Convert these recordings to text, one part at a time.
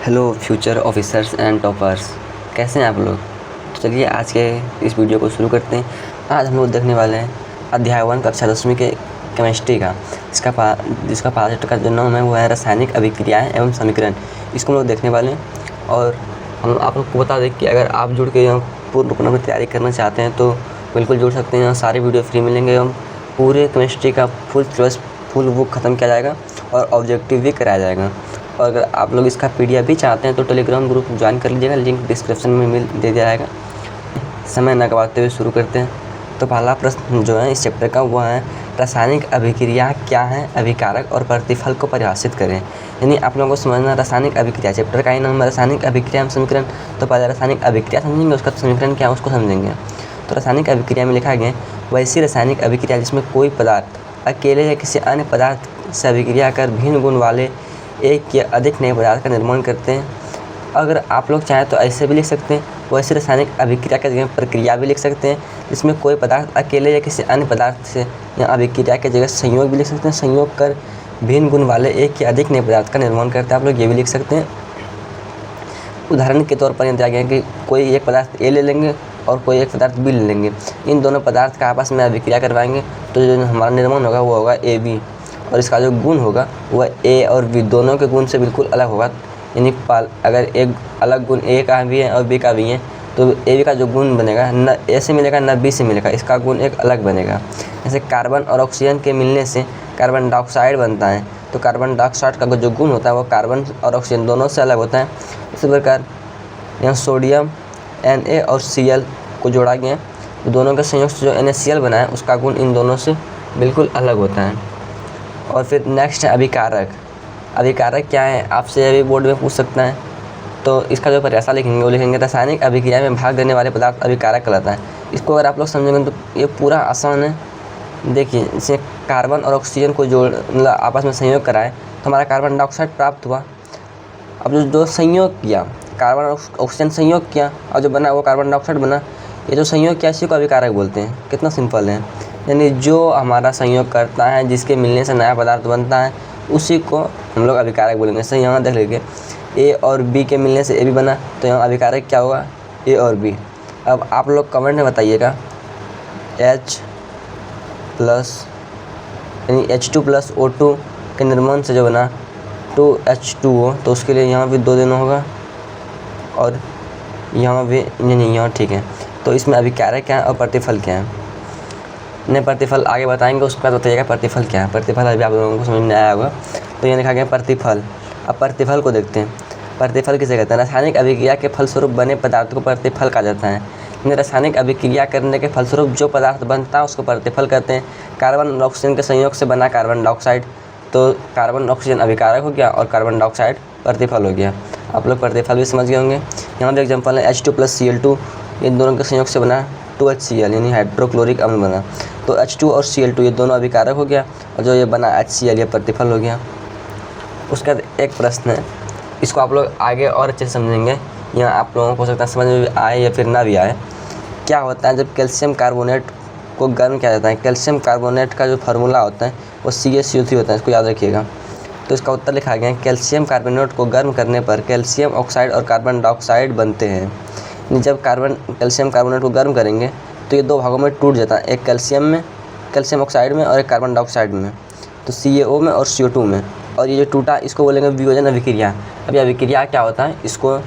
Hello future officers and toppers, कैसे हैं आप लोग। तो चलिए आज के इस वीडियो को शुरू करते हैं। आज हम लोग देखने वाले हैं अध्याय 1 कक्षा 10वीं के केमिस्ट्री का, जिसका पार्ट का जो नाम है वो है रासायनिक अभिक्रियाएं एवं समीकरण। इसको हम लोग देखने वाले हैं और हम आप लोग को बता दें कि अगर आप जुड़ के यहाँ पूर्ण रूप में तैयारी करना चाहते हैं तो बिल्कुल जुड़ सकते हैं। यहाँ सारे वीडियो फ्री मिलेंगे एवं पूरे केमिस्ट्री का फुल बुक ख़त्म किया जाएगा और ऑब्जेक्टिव भी कराया जाएगा। और अगर आप लोग इसका PDF भी चाहते हैं तो टेलीग्राम ग्रुप ज्वाइन कर लीजिएगा, लिंक डिस्क्रिप्शन में दे दिया जाएगा। समय न गवाते हुए शुरू करते हैं। तो पहला प्रश्न जो है इस चैप्टर का वो है रासायनिक अभिक्रिया क्या है, अभिकारक और प्रतिफल को परिभाषित करें। यानी आप लोगों को समझना रासायनिक अभिक्रिया, चैप्टर का ही नाम है रासायनिक अभिक्रिया एवं समीकरण। तो पहले रासायनिक अभिक्रिया समझेंगे, उसका समीकरण क्या है उसको समझेंगे। तो रासायनिक अभिक्रिया में लिखा गया वैसी रासायनिक अभिक्रिया जिसमें कोई पदार्थ अकेले या किसी अन्य पदार्थ से अभिक्रिया कर भिन्न गुण वाले एक या अधिक नए पदार्थ का निर्माण करते हैं। अगर आप लोग चाहें तो ऐसे भी लिख सकते हैं, वैसे रासायनिक अभिक्रिया की जगह प्रक्रिया भी लिख सकते हैं जिसमें कोई पदार्थ अकेले या किसी अन्य पदार्थ से या अभिक्रिया की जगह संयोग भी लिख सकते हैं, संयोग कर भिन्न गुण वाले एक या अधिक नए पदार्थ का निर्माण करते हैं। आप लोग ये भी लिख सकते हैं। उदाहरण के तौर पर यह दिया गया है कि कोई एक पदार्थ ए ले लेंगे और कोई एक पदार्थ बी ले लेंगे। इन दोनों पदार्थ का आपस में अभिक्रिया करवाएंगे तो जो हमारा निर्माण होगा वो होगा AB, और इसका जो गुण होगा वह A और B दोनों के गुण से बिल्कुल अलग होगा। यानी अगर एक अलग गुण A का भी है और B का भी है तो AB का जो गुण बनेगा न A से मिलेगा न B से मिलेगा, इसका गुण एक अलग बनेगा। जैसे कार्बन और ऑक्सीजन के मिलने से कार्बन डाइऑक्साइड बनता है, तो कार्बन डाइऑक्साइड का जो गुण होता है वो कार्बन और ऑक्सीजन दोनों से अलग होता है। इसी प्रकार यहाँ सोडियम Na और Cl को जोड़ा गया है, तो दोनों के संयोग से जो NaCl बना है उसका गुण इन दोनों से बिल्कुल अलग होता है। और फिर नेक्स्ट है अभिकारक। अभिकारक क्या है आपसे अभी बोर्ड में पूछ सकता है, तो इसका जो परिभाषा लिखेंगे वो लिखेंगे रासायनिक अभिक्रिया में भाग लेने वाले पदार्थ अभिकारक कहलाता है। इसको अगर आप लोग समझेंगे तो ये पूरा आसान है। देखिए, इसे कार्बन और ऑक्सीजन को जोड़ आपस में संयोग कराए तो हमारा कार्बन डाइऑक्साइड प्राप्त हुआ। अब जो संयोग किया, कार्बन और ऑक्सीजन संयोग किया और जो बना वो कार्बन डाइऑक्साइड बना, ये जो संयोग किया इसी को अभिकारक बोलते हैं। कितना सिंपल है। यानी जो हमारा संयोग करता है, जिसके मिलने से नया पदार्थ बनता है, उसी को हम लोग अभिकारक बोलेंगे। जैसे यहाँ देख लीजिए A और B के मिलने से AB बना, तो यहाँ अभिकारक क्या होगा A और B। अब आप लोग कमेंट में बताइएगा H प्लस यानी H2 प्लस O2 के निर्माण से जो बना 2H2O, तो उसके लिए यहाँ भी 2 देना होगा और यहाँ भी नहीं, यहाँ ठीक है। तो इसमें अभिकारक क्या है और प्रतिफल क्या है, नहीं प्रतिफल आगे बताएंगे, उसके बाद बताइएगा प्रतिफल क्या है। प्रतिफल अभी आप लोगों को समझ में आया होगा। तो यहाँ लिखा गया प्रतिफल। अब प्रतिफल को देखते हैं। प्रतिफल किसे कहते हैं? रासायनिक अभिक्रिया के फलस्वरूप बने पदार्थ को प्रतिफल कहा जाता है। यानी रासायनिक अभिक्रिया करने के फलस्वरूप जो पदार्थ बनता है उसको प्रतिफल कहते हैं। कार्बन और ऑक्सीजन के संयोग से बना कार्बन डाइऑक्साइड, तो कार्बन ऑक्सीजन अभिकारक हो गया और कार्बन डाइऑक्साइड प्रतिफल हो गया। आप लोग प्रतिफल भी समझ गए होंगे। यहाँ भी एग्जाम्पल है H2 प्लस Cl2, इन दोनों के संयोग से बना 2HCl यानी हाइड्रोक्लोरिक अम्ल बना। तो H2 और Cl2 ये दोनों अभिकारक हो गया और जो ये बना HCl ये प्रतिफल हो गया। उसका एक प्रश्न है, इसको आप लोग आगे और अच्छे से समझेंगे। यहाँ आप लोगों को हो सकता है समझ में आए या फिर ना भी आए। क्या होता है जब कैल्शियम कार्बोनेट को गर्म किया जाता है? कैल्शियम कार्बोनेट का जो फार्मूला होता है वो CaCO3 होता है, इसको याद रखिएगा। तो इसका उत्तर लिखा गया है कैल्शियम कार्बोनेट को गर्म करने पर कैल्शियम ऑक्साइड और कार्बन डाइऑक्साइड बनते हैं। जब कैल्शियम कार्बोनेट को गर्म करेंगे तो ये 2 भागों में टूट जाता है, एक कैल्शियम ऑक्साइड में और एक कार्बन डाइऑक्साइड में, तो CaO में और CO2 में। और ये जो टूटा इसको बोलेंगे वियोजन अभिक्रिया। अब ये अभिक्रिया क्या होता है इसको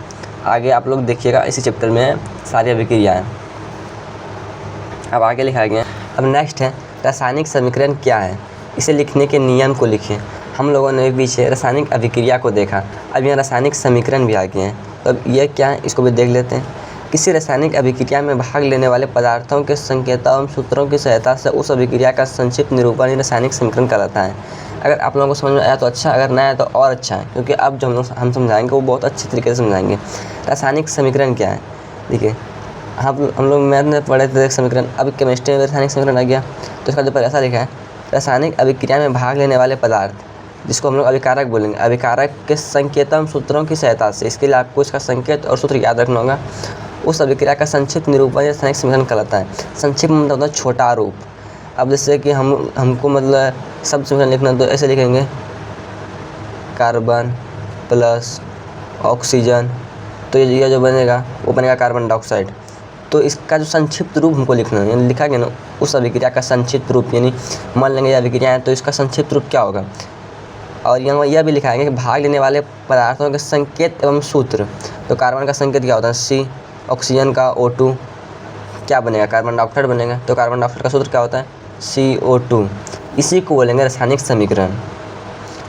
आगे आप लोग देखिएगा, इसी चैप्टर में सारी अभिक्रियाएँ अब आगे लिखा गया। अब नेक्स्ट है रासायनिक समीकरण क्या है, इसे लिखने के नियम को लिखें। हम लोगों ने पीछे रासायनिक अभिक्रिया को देखा, अब यहाँ रासायनिक समीकरण भी आ गए हैं। तो अब ये क्या है इसको भी देख लेते हैं। किसी रासायनिक अभिक्रिया में भाग लेने वाले पदार्थों के संकेतों एवं सूत्रों की सहायता से उस अभिक्रिया का संक्षिप्त निरूपण ही रासायनिक समीकरण कहलाता है। अगर आप लोगों को समझ में आया तो अच्छा, अगर ना आया तो और अच्छा है, क्योंकि अब जो हम समझाएंगे वो बहुत अच्छे तरीके से समझाएंगे। रासायनिक समीकरण क्या है? देखिए, हम लोग मैथ में पढ़े थे समीकरण, अब केमिस्ट्री में रासायनिक समीकरण आ गया। तो इसका जो परिभाषा लिखा है, रासायनिक अभिक्रिया में भाग लेने वाले पदार्थ, जिसको हम लोग अभिकारक बोलेंगे, अभिकारक के संकेतन सूत्रों की सहायता से, इसके लिए आपको इसका संकेत और सूत्र याद रखना होगा, उस अभिक्रिया का संक्षिप्त निरूपण रासायनिक समीकरण कहलाता है। संक्षिप्त मतलब होता है छोटा रूप। अब जैसे कि हमको मतलब सब समीकरण लिखना, तो ऐसे लिखेंगे कार्बन प्लस ऑक्सीजन, तो ये जो बनेगा वो बनेगा कार्बन डाइऑक्साइड। तो इसका जो संक्षिप्त रूप हमको लिखना है, यानी लिखा गया ना उस अभिक्रिया का संक्षिप्त रूप, यानी मान लेंगे ये अभिक्रिया है तो इसका संक्षिप्त रूप क्या होगा। और यहाँ यह भी लिखा है कि भाग लेने वाले पदार्थों के संकेत एवं सूत्र। तो कार्बन का संकेत क्या होता है C, ऑक्सीजन का O2, क्या बनेगा कार्बन डाइऑक्साइड बनेगा। तो कार्बन डाइऑक्साइड का सूत्र क्या होता है CO2। इसी को बोलेंगे रासायनिक समीकरण।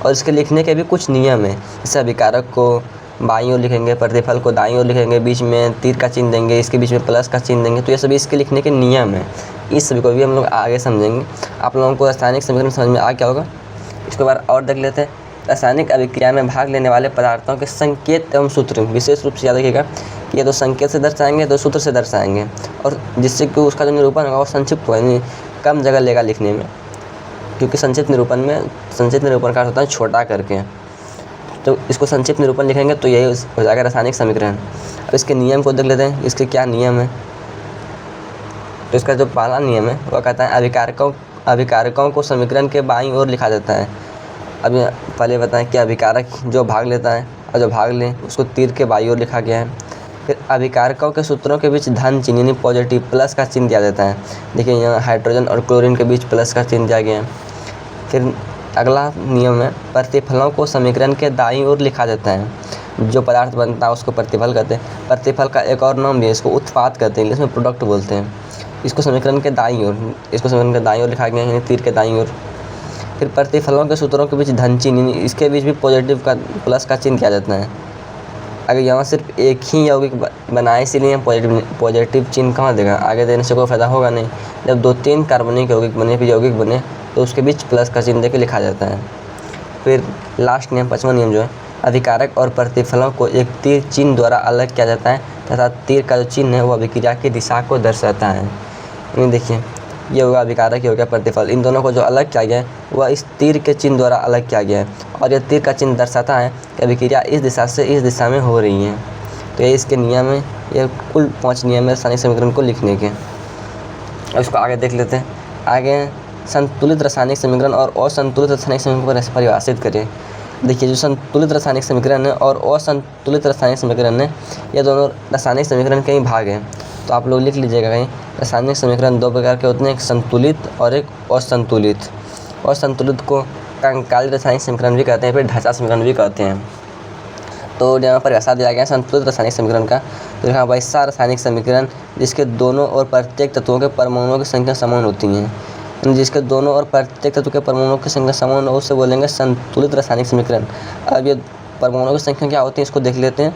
और इसके लिखने के भी कुछ नियम है, जैसे अभिकारक को बाईं ओर लिखेंगे, प्रतिफल को दाईं ओर लिखेंगे, बीच में तीर का चिन्ह देंगे, इसके बीच में प्लस का चिन्ह देंगे। तो ये सभी इसके लिखने के नियम है। इस सभी को भी हम लोग आगे समझेंगे। आप लोगों को रासायनिक समीकरण समझ में आ क्या होगा। इसके बाद और देख लेते हैं रासायनिक अभिक्रिया में भाग लेने वाले पदार्थों के संकेत एवं सूत्र। विशेष रूप से याद रखिएगा कि ये तो संकेत से दर्शाएंगे तो सूत्र से दर्शाएंगे, और जिससे कि उसका जो निरूपण होगा वो संक्षिप्त होगा, यानी कम जगह लेगा लिखने में, क्योंकि संक्षिप्त निरूपण का अर्थ होता है छोटा करके। तो इसको संक्षिप्त निरूपण लिखेंगे तो यही हो जाएगा रासायनिक समीकरण। अब इसके नियम को देख लेते हैं, इसके क्या नियम है। तो इसका जो पहला नियम है वह कहता है अभिकारकों को समीकरण के बाईं ओर लिखा जाता है। अब पहले बताएं कि अभिकारक जो भाग लेता है और जो भाग ले उसको तीर के बाईं ओर लिखा गया है। फिर अभिकारकों के सूत्रों के बीच धन चिन्ह यानी पॉजिटिव प्लस का चिन्ह दिया जाता है। देखिए यहाँ हाइड्रोजन और क्लोरीन के बीच प्लस का चिन्ह दिया गया है। फिर अगला नियम है प्रतिफलों को समीकरण के दाईं ओर लिखा जाता है। जो पदार्थ बनता है उसको प्रतिफल कहते हैं। प्रतिफल का एक और नाम भी है, इसको उत्पाद कहते हैं, इंग्लिश में प्रोडक्ट बोलते हैं। इसको समीकरण के दाईं ओर लिखा गया है, यानी तीर के दाईं ओर। फिर प्रतिफलों के सूत्रों के बीच धन चिन्ह यानी इसके बीच भी पॉजिटिव का प्लस का चिन्ह किया जाता है। अगर यहाँ सिर्फ एक ही यौगिक बनाए इसीलिए पॉजिटिव चिन्ह कहाँ देगा, आगे देने से कोई फायदा होगा नहीं। जब 2-3 कार्बनिक यौगिक बने तो उसके बीच प्लस का चिन्ह देकर लिखा जाता है। फिर लास्ट नियम 5वां नियम जो है अभिकारक और प्रतिफलों को एक तीर चिन्ह द्वारा अलग किया जाता है तथा तीर का जो चिन्ह है वो अभिक्रिया की दिशा को दर्शाता है। यानी देखिए ये होगा अभिकारक, ये हो गया प्रतिफल, इन दोनों को जो अलग किया गया है वह इस तीर के चिन्ह द्वारा अलग किया गया है, और यह तीर का चिन्ह दर्शाता है कि अभिक्रिया इस दिशा से इस दिशा में हो रही है। तो ये इसके नियम है, ये कुल 5 नियम है रासायनिक समीकरण को लिखने के। और इसको आगे देख लेते हैं। आगे संतुलित रासायनिक समीकरण और असंतुलित रासायनिक समीकरण को परिभाषित करें। देखिए जो संतुलित रासायनिक समीकरण है और असंतुलित रासायनिक समीकरण है ये दोनों रासायनिक समीकरण के ही भाग हैं। तो आप लोग लिख लीजिएगा कहीं, रासायनिक समीकरण 2 प्रकार के होते हैं, एक संतुलित और एक असंतुलित। असंतुलित को कंकाली रासायनिक समीकरण भी कहते हैं, फिर ढांचा समीकरण भी कहते हैं। तो यहाँ पर ऐसा दिया गया संतुलित रासायनिक समीकरण का, तो यहाँ वैसा रासायनिक समीकरण जिसके दोनों और प्रत्येक तत्वों के परमाणुओं की संख्या समान होती है, जिसके दोनों और प्रत्येक तत्व के परमाणुओं की संख्या समान हो उसे बोलेंगे संतुलित रासायनिक समीकरण। अब ये परमाणुओं की संख्या क्या होती है इसको देख लेते हैं।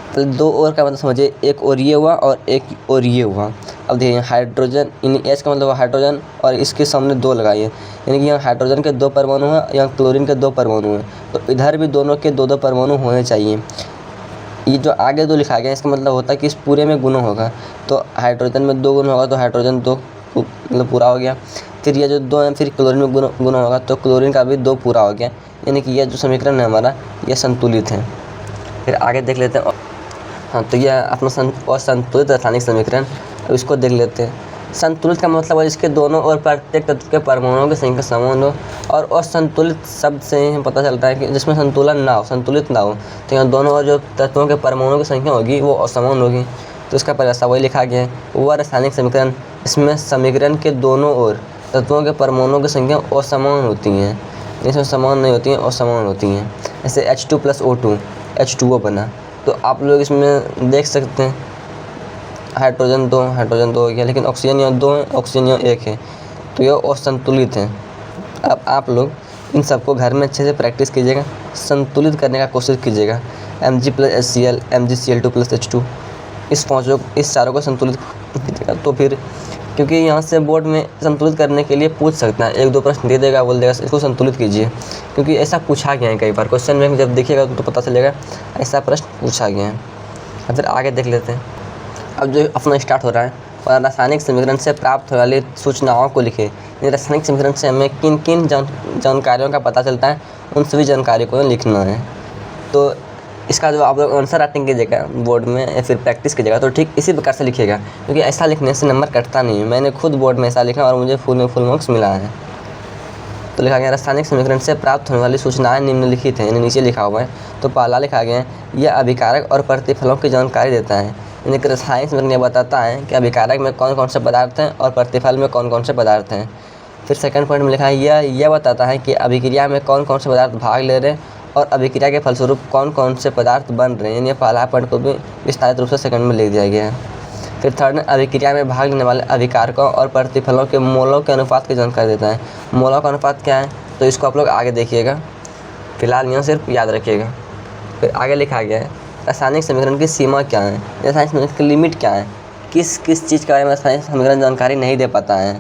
पहले 2 और का मतलब समझिए, एक और ये हुआ और एक और ये हुआ। अब देखिए हाइड्रोजन यानी H का मतलब हाइड्रोजन और इसके सामने 2 लगाइए, यानी कि यहाँ हाइड्रोजन के 2 परमाणु हैं, यहाँ क्लोरीन के 2 परमाणु हैं, तो इधर भी दोनों के 2-2 परमाणु होने चाहिए। ये जो आगे 2 लिखा गया इसका मतलब होता है कि इस पूरे में गुना होगा, तो हाइड्रोजन में 2 गुना होगा तो हाइड्रोजन 2 मतलब पूरा हो गया। फिर ये जो 2 हैं फिर क्लोरीन में गुना होगा तो क्लोरीन का भी 2 पूरा हो गया, यानी कि यह जो समीकरण है हमारा यह संतुलित है। फिर आगे देख लेते हैं। हाँ, तो यह अपना असंतुलित रासायनिक समीकरण, अब इसको देख लेते हैं। संतुलित का मतलब है जिसके दोनों और प्रत्येक तत्व के परमाणुओं की संख्या समान हो, और असंतुलित शब्द से ही पता चलता है कि जिसमें संतुलन ना हो, संतुलित ना हो, तो यहाँ दोनों और जो तत्वों के परमाणुओं की संख्या होगी वो असमान होगी। तो इसका परिभाषा वही लिखा गया है, वह रासायनिक समीकरण इसमें समीकरण के दोनों ओर तत्वों के परमाणुओं की संख्या असमान होती हैं, इसमें समान नहीं होती हैं, असमान होती हैं। जैसे H2 + O2 H2O बना, तो आप लोग इसमें देख सकते हैं हाइड्रोजन 2 हो गया, लेकिन ऑक्सीजन यहाँ 2 है, ऑक्सीजन यहाँ 1 है, तो यह असंतुलित है। अब आप लोग इन सबको घर में अच्छे से प्रैक्टिस कीजिएगा, संतुलित करने का कोशिश कीजिएगा। Mg + HCl MgCl2 + H2 इस चारों को संतुलित कीजिएगा। तो फिर क्योंकि यहाँ से बोर्ड में संतुलित करने के लिए पूछ सकता है, 1-2 प्रश्न दे देगा, बोल देगा इसको संतुलित कीजिए, क्योंकि ऐसा पूछा गया है कई बार क्वेश्चन में, जब देखिएगा तो पता चलेगा ऐसा प्रश्न पूछा गया है। अब फिर आगे देख लेते हैं। अब जो अपना स्टार्ट हो रहा है और रासायनिक समीकरण से प्राप्त होने वाली सूचनाओं को लिखे। रासायनिक समीकरण से हमें किन किन जानकारियों का पता चलता है उन सभी जानकारी को लिखना है। तो इसका जो आप लोग आंसर राइटिंग कीजिएगा बोर्ड में या फिर प्रैक्टिस कीजिएगा तो ठीक इसी प्रकार से लिखिएगा, क्योंकि ऐसा लिखने से नंबर कटता नहीं है। मैंने खुद बोर्ड में ऐसा लिखा और मुझे फुल मार्क्स मिला है। तो लिखा गया रासायनिक समीकरण से प्राप्त होने वाली सूचनाएं निम्नलिखित हैं, यानी नीचे लिखा हुआ है। तो पहला लिखा गया है यह अभिकारक और प्रतिफलों की जानकारी देता है, यानी कि रासायनिक समीकरण यह बताता है कि अभिकारक में कौन कौन से पदार्थ हैं और प्रतिफल में कौन कौन से पदार्थ हैं। फिर सेकंड पॉइंट में लिखा है यह बताता है कि अभिक्रिया में कौन कौन से पदार्थ भाग ले रहे हैं और अभिक्रिया के फलस्वरूप कौन कौन से पदार्थ बन रहे हैं, यानी पहला पॉइंट को भी विस्तारित रूप से सेकंड में लिख दिया गया है। फिर थर्ड अभिक्रिया में भाग लेने वाले अभिकारकों और प्रतिफलों के मोलों के अनुपात की जानकारी देता है। मोलों का अनुपात क्या है, तो इसको आप लोग आगे देखिएगा, फिलहाल यहाँ सिर्फ याद रखिएगा। फिर आगे लिखा गया है रासायनिक समीकरण की सीमा क्या है, रासायनिक समीकरण की लिमिट क्या है, किस किस चीज़ के बारे में रासायनिक समीकरण जानकारी नहीं दे पाता है,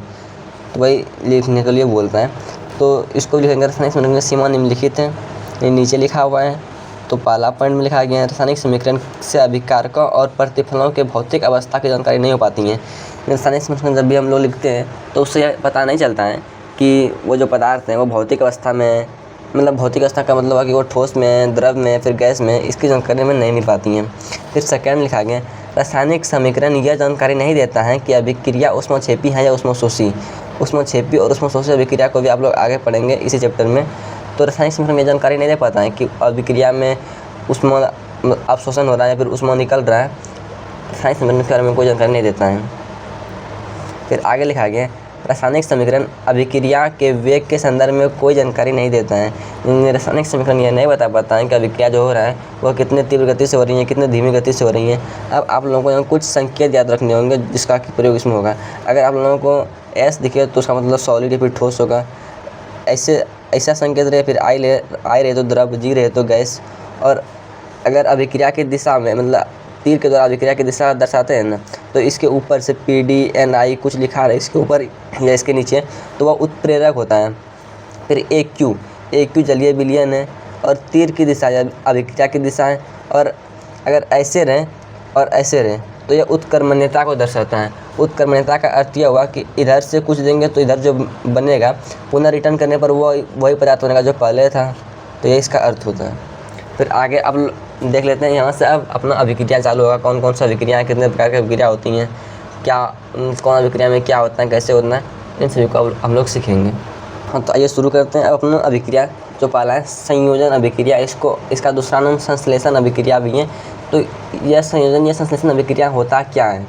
तो वही लिखने के लिए बोलता है। तो इसको लिखेंगे रासायनिक समीकरण की सीमा निम्नलिखित है, ये नीचे लिखा हुआ है। तो पहला पॉइंट में लिखा गया है रासायनिक समीकरण से अभिकारकों और प्रतिफलों के भौतिक अवस्था की जानकारी नहीं हो पाती है। रासायनिक समीकरण जब भी हम लोग लिखते हैं तो उससे पता नहीं चलता है कि वो जो पदार्थ हैं वो भौतिक अवस्था में, मतलब भौतिक अवस्था का मतलब है कि वो ठोस में, द्रव में, फिर गैस में, इसकी जानकारी में नहीं मिल पाती हैं। फिर सेकेंड लिखा गया रासायनिक समीकरण यह जानकारी नहीं देता है कि अभिक्रिया ऊष्मक्षेपी है या ऊष्मशोषी। ऊष्मक्षेपी और ऊष्मशोषी अभिक्रिया को भी आप लोग आगे पढ़ेंगे इसी चैप्टर में। तो रासायनिक समीकरण में जानकारी नहीं दे पाता है कि अभिक्रिया में ऊष्मा अवशोषण हो रहा है, फिर ऊष्मा निकल रहा है, रासायनिक समीकरण के बारे में कोई जानकारी नहीं देता है। फिर आगे लिखा गया रासायनिक समीकरण अभिक्रिया के वेग के संदर्भ में कोई जानकारी नहीं देता है। रासायनिक समीकरण यह नहीं बता पाता है कि अभिक्रिया जो हो रहा है वह कितने तीव्र गति से हो रही है, कितने धीमी गति से हो रही है। अब आप लोगों को यहाँ कुछ संकेत याद रखने होंगे जिसका प्रयोग इसमें होगा। अगर आप लोगों को एस दिखे तो उसका मतलब सॉलिड या फिर ठोस होगा, ऐसा संकेत रहे, फिर आई रहे तो द्रव, जी रहे तो गैस। और अगर अभिक्रिया की दिशा में, मतलब तीर के द्वारा अभिक्रिया की दिशा दर्शाते हैं ना, तो इसके ऊपर से PDNI कुछ लिखा है इसके ऊपर या इसके नीचे, तो वह उत्प्रेरक होता है। फिर AQ जलीय विलयन है और तीर की दिशा या अभिक्रिया की दिशा है। और अगर ऐसे रहें और ऐसे रहें तो यह उत्कर्मण्यता को दर्शाता है। उत्कर्मण्यता का अर्थ यह हुआ कि इधर से कुछ देंगे तो इधर जो बनेगा पुनः रिटर्न करने पर वो वही पदार्थ बनेगा जो पहले था, तो ये इसका अर्थ होता है। फिर आगे अब देख लेते हैं यहाँ से अब अपना अभिक्रिया चालू होगा, कौन कौन सा अभिक्रिया है, कितने प्रकार की अभिक्रिया होती हैं, क्या कौन अभिक्रिया में क्या होता है, कैसे होता है, इन सभी को हम लोग सीखेंगे। हाँ, तो आइए शुरू करते हैं। अब अपना अभिक्रिया जो पहला है संयोजन अभिक्रिया, इसका दूसरा नाम संश्लेषण अभिक्रिया भी है। तो यह संयोजन या संश्लेषण अभिक्रिया होता क्या है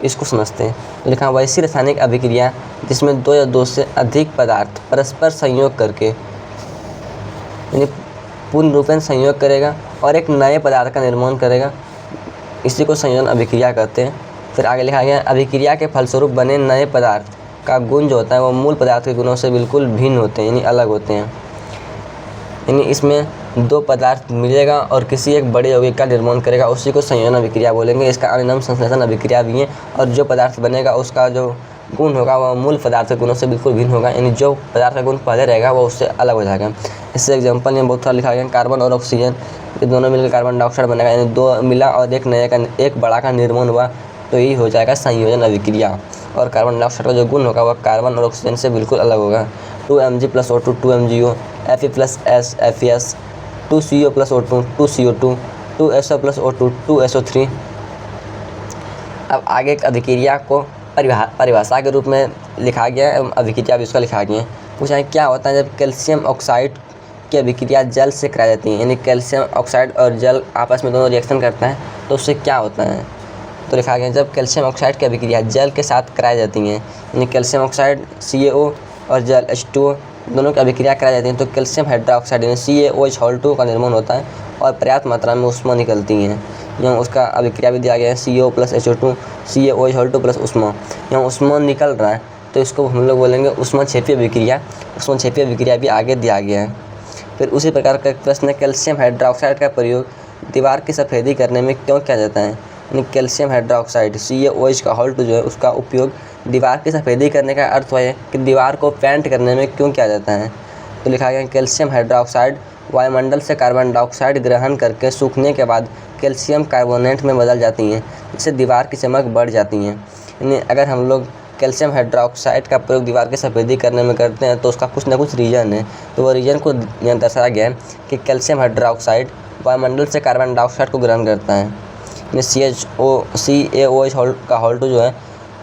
इसको समझते हैं। तो लिखा वैसी रासायनिक अभिक्रिया जिसमें दो या दो से अधिक पदार्थ परस्पर संयोग करके, यानी पूर्ण रूपेण संयोग करेगा और एक नए पदार्थ का निर्माण करेगा, इसी को संयोजन अभिक्रिया कहते हैं। फिर आगे लिखा गया अभिक्रिया के फलस्वरूप बने नए पदार्थ का गुण जो होता है वो मूल पदार्थ के गुणों से बिल्कुल भिन्न होते हैं, यानी अलग होते हैं। यानी इसमें दो पदार्थ मिलेगा और किसी एक बड़े यौगिक का निर्माण करेगा, उसी को संयोजन अभिक्रिया बोलेंगे। इसका अन्य नाम संश्लेषण अभिक्रिया भी है। और जो पदार्थ बनेगा उसका जो गुण होगा वह मूल पदार्थ के गुणों से बिल्कुल भिन्न होगा, यानी जो पदार्थ का गुण पहले रहेगा वो उससे अलग हो जाएगा। इससे एग्जाम्पल में बहुत सारा लिखा गया कार्बन और ऑक्सीजन, ये दोनों मिलकर कार्बन डाइऑक्साइड बनेगा, यानी दो मिला और एक नए का एक बड़ा का निर्माण हुआ, तो यही हो जाएगा संयोजन अभिक्रिया। और कार्बन डाइऑक्साइड का जो गुण होगा वह कार्बन और ऑक्सीजन से बिल्कुल अलग होगा। 2Mg + O2 2MgO, Fe + S FeS, 2CO + O2 2CO2, 2SO + O2 2SO3। अब आगे एक अभिक्रिया को परिभाषा के रूप में लिखा गया है, अभिक्रिया भी उसका लिखा गया है। पूछा है क्या होता है जब कैल्शियम ऑक्साइड की अभिक्रिया जल से कराई जाती है, यानी कैल्शियम ऑक्साइड और जल आपस में दोनों रिएक्शन करता है तो उससे क्या होता है। तो लिखा गया जब कैल्शियम ऑक्साइड की अभिक्रिया जल के साथ कराई जाती हैं, यानी कैल्शियम ऑक्साइड CaO और जल H2O दोनों की अभिक्रिया कराई जाती हैं, तो कैल्शियम हाइड्रोक्साइड यानी CaOH2 का निर्माण होता है और पर्याप्त मात्रा में ऊष्मा निकलती हैं। यहाँ उसका अभिक्रिया भी दिया गया है CO + HO2 CaOH2 + ऊष्मा। यहाँ ऊष्मा निकल रहा है तो इसको हम लोग बोलेंगे ऊष्मक्षेपी अभिक्रिया। ऊष्मक्षेपी अभिक्रिया भी आगे दिया गया है। फिर उसी प्रकार का एक प्रश्न है कैल्शियम हाइड्रोक्साइड का प्रयोग दीवार की सफ़ेदी करने में क्यों किया जाता है, यानी कैल्शियम हाइड्रोक्साइड CaOH2 जो है उसका उपयोग दीवार की सफ़ेदी करने का अर्थ है कि दीवार को पेंट करने में क्यों किया जाता है। तो लिखा गया कैल्शियम हाइड्रोक्साइड वायुमंडल से कार्बन डाइऑक्साइड ग्रहण करके सूखने के बाद कैल्शियम कार्बोनेट में बदल जाती हैं, जिससे दीवार की चमक बढ़ जाती हैं। यानी अगर हम लोग कैल्शियम हाइड्रोक्साइड का प्रयोग दीवार की सफ़ेदी करने में करते हैं तो उसका कुछ ना कुछ रीज़न है। तो वो रीज़न को यहाँ दर्शाया गया है कि कैल्शियम हाइड्रोक्साइड वायुमंडल से कार्बन डाइऑक्साइड को ग्रहण करता है, यानी CaOH2 जो है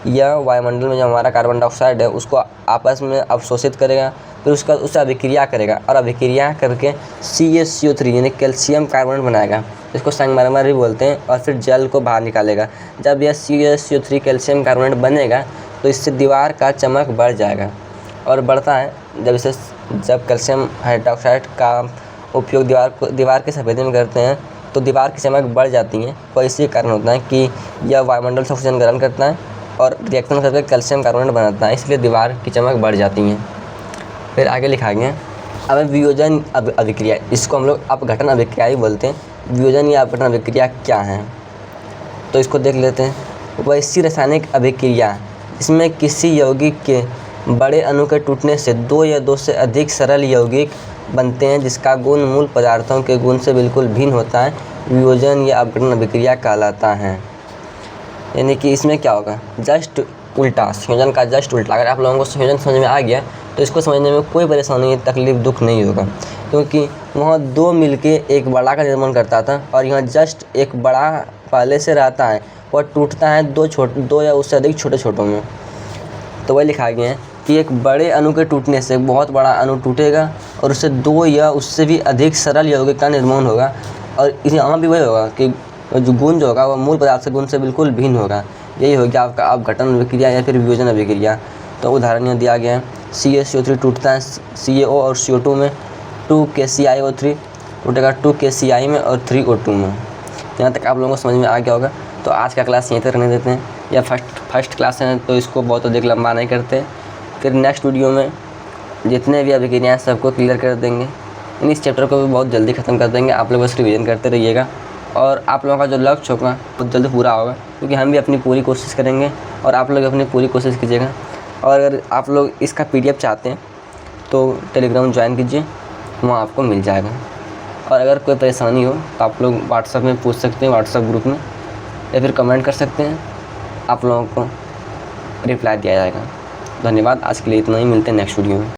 यह वायुमंडल में जो हमारा कार्बन डाइऑक्साइड है उसको आपस में अवशोषित करेगा, फिर उससे अभिक्रिया करेगा और अभिक्रिया करके CaCO3 यानी कैल्शियम कार्बोनेट बनाएगा, इसको संगमरमर भी बोलते हैं, और फिर जल को बाहर निकालेगा। जब यह CaCO3 कैल्शियम कार्बोनेट बनेगा तो इससे दीवार का चमक बढ़ जाएगा और बढ़ता है जब कैल्शियम हाइड्रोक्साइड का उपयोग दीवार के सफेदे में करते हैं तो दीवार की चमक बढ़ जाती है। और इसी कारण होता है कि यह वायुमंडल से ऑक्सीजन ग्रहण करता है और रिएक्शन करके कैल्शियम कार्बोनेट बनाता है, इसलिए दीवार की चमक बढ़ जाती है। फिर आगे लिखा गया अब वियोजन अभिक्रिया, इसको हम लोग अपघटन अभिक्रिया ही बोलते हैं। वियोजन या अपघटन अभिक्रिया क्या है तो इसको देख लेते हैं। वैसी रासायनिक अभिक्रिया इसमें किसी यौगिक के बड़े अणु के टूटने से दो या दो से अधिक सरल यौगिक बनते हैं जिसका गुण मूल पदार्थों के गुण से बिल्कुल भिन्न होता है, वियोजन या अपघटन अभिक्रिया कहलाता है। यानी कि इसमें क्या होगा, जस्ट उल्टा, संयोजन का जस्ट उल्टा। अगर आप लोगों को संयोजन समझ में आ गया तो इसको समझने में कोई परेशानी, तकलीफ, दुख नहीं होगा, क्योंकि वहाँ दो मिलके एक बड़ा का निर्माण करता था और यहाँ जस्ट एक बड़ा पहले से रहता है और टूटता है दो या उससे अधिक छोटे छोटों में। तो वही लिखा गया है कि एक बड़े अणु के टूटने से बहुत बड़ा अणु टूटेगा और उससे दो या उससे भी अधिक सरल यौगिक का निर्माण होगा। और यहाँ भी वही होगा कि जो गुण जो होगा वह मूल पदार्थ के गुण से बिल्कुल भिन्न होगा। यही हो गया आपका अपघटन अभिक्रिया या फिर वियोजन अभिक्रिया। तो उदाहरण यहाँ दिया गया है, CaCO3 टूटता है CaO और CO2 में, 2KCiO3 टूटेगा 2KCi में और 3O2 में। यहाँ तक आप लोगों को समझ में आ गया होगा। तो आज का क्लास यहीं तक रहने देते हैं, या फर्स्ट क्लास है तो इसको बहुत अधिक लंबा नहीं करते। फिर नेक्स्ट वीडियो में जितने भी अभिक्रियाएँ सबको क्लियर कर देंगे, इस चैप्टर को भी बहुत जल्दी ख़त्म कर देंगे। आप लोग बस रिवीजन करते रहिएगा और आप लोगों का जो लक्ष्य होगा बहुत जल्दी पूरा होगा, क्योंकि हम भी अपनी पूरी कोशिश करेंगे और आप लोग अपनी पूरी कोशिश कीजिएगा। और अगर आप लोग इसका PDF चाहते हैं तो टेलीग्राम ज्वाइन कीजिए, वहाँ आपको मिल जाएगा। और अगर कोई परेशानी हो तो आप लोग व्हाट्सएप में पूछ सकते हैं, व्हाट्सएप ग्रुप में, या फिर कमेंट कर सकते हैं, आप लोगों को रिप्लाई दिया जाएगा। धन्यवाद, आज के लिए इतना ही, मिलते हैं नेक्स्ट वीडियो में।